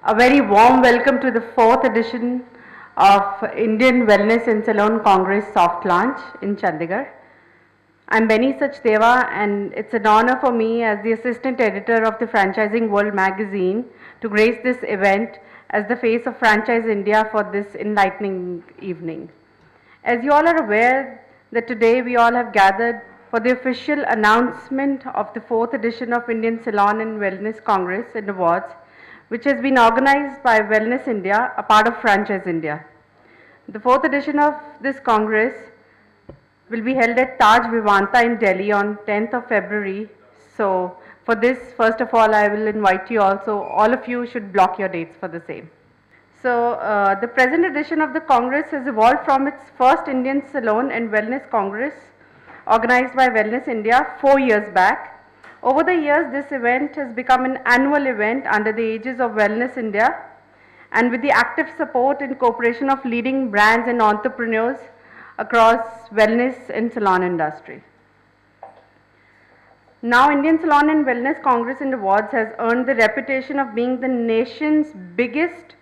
A very warm welcome to the fourth edition of Indian Wellness and Salon Congress soft launch in Chandigarh. I'm Benny Sachdeva, and it's an honor for me as the assistant editor of the Franchising World magazine to grace this event as the face of Franchise India for this enlightening evening. As you all are aware that today we all have gathered for the official announcement of the fourth edition of Indian Salon and Wellness Congress and Awards, which has been organized by Wellness India, a part of Franchise India. The fourth edition of this Congress will be held at Taj Vivanta in Delhi on 10th of February. So for this, first of all, I will invite you also, all of you should block your dates for the same. So the present edition of the Congress has evolved from its first Indian Salon and Wellness Congress organized by Wellness India 4 years back. Over the years, this event has become an annual event under the aegis of Wellness India and with the active support and cooperation of leading brands and entrepreneurs across wellness and salon industry. Now, Indian Salon and Wellness Congress and Awards has earned the reputation of being the nation's biggest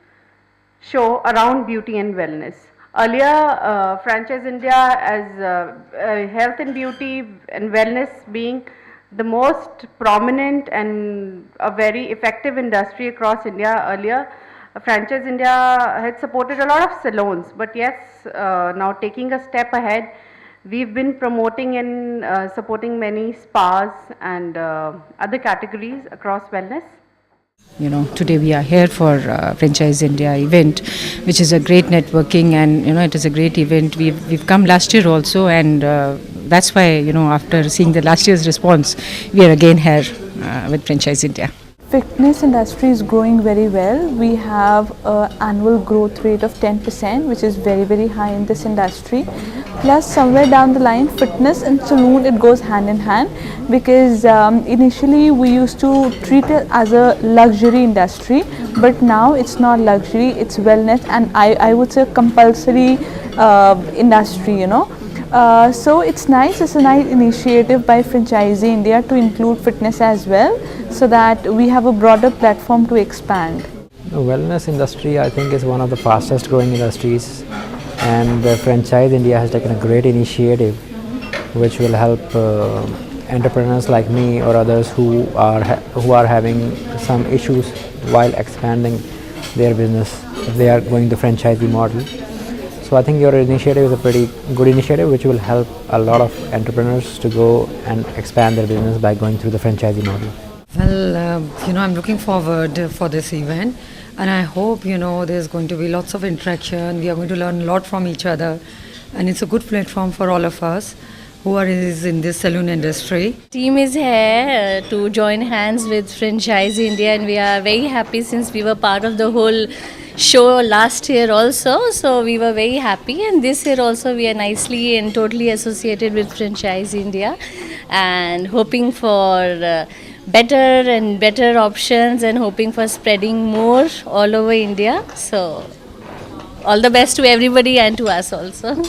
show around beauty and wellness. Earlier, Franchise India as health and beauty and wellness being the most prominent and a very effective industry across India. Earlier, Franchise India had supported a lot of salons, but yes, now taking a step ahead, we've been promoting and supporting many spas and other categories across wellness. Today we are here for Franchise India event, which is a great networking, and it is a great event. We've come last year also, and that's why after seeing the last year's response, we are again here with Franchise India. Fitness industry is growing very well. We have an annual growth rate of 10%, which is very, very high in this industry. Plus, somewhere down the line, fitness and saloon, it goes hand in hand, because initially we used to treat it as a luxury industry, but now it's not luxury, it's wellness, and I would say compulsory industry, So it's nice, it's a nice initiative by Franchise India to include fitness as well, so that we have a broader platform to expand. The wellness industry, I think, is one of the fastest growing industries, and Franchise India has taken a great initiative which will help entrepreneurs like me or others who are having some issues while expanding their business if they are going the franchisee model. So I think your initiative is a pretty good initiative which will help a lot of entrepreneurs to go and expand their business by going through the franchisee model. Well, I'm looking forward for this event, and I hope there's going to be lots of interaction. We are going to learn a lot from each other, and it's a good platform for all of us who are in this salon industry. Team is here to join hands with Franchise India, and we are very happy since we were part of the whole show last year also, so we were very happy, and this year also we are nicely and totally associated with Franchise India, and hoping for better and better options, and hoping for spreading more all over India. So all the best to everybody and to us also.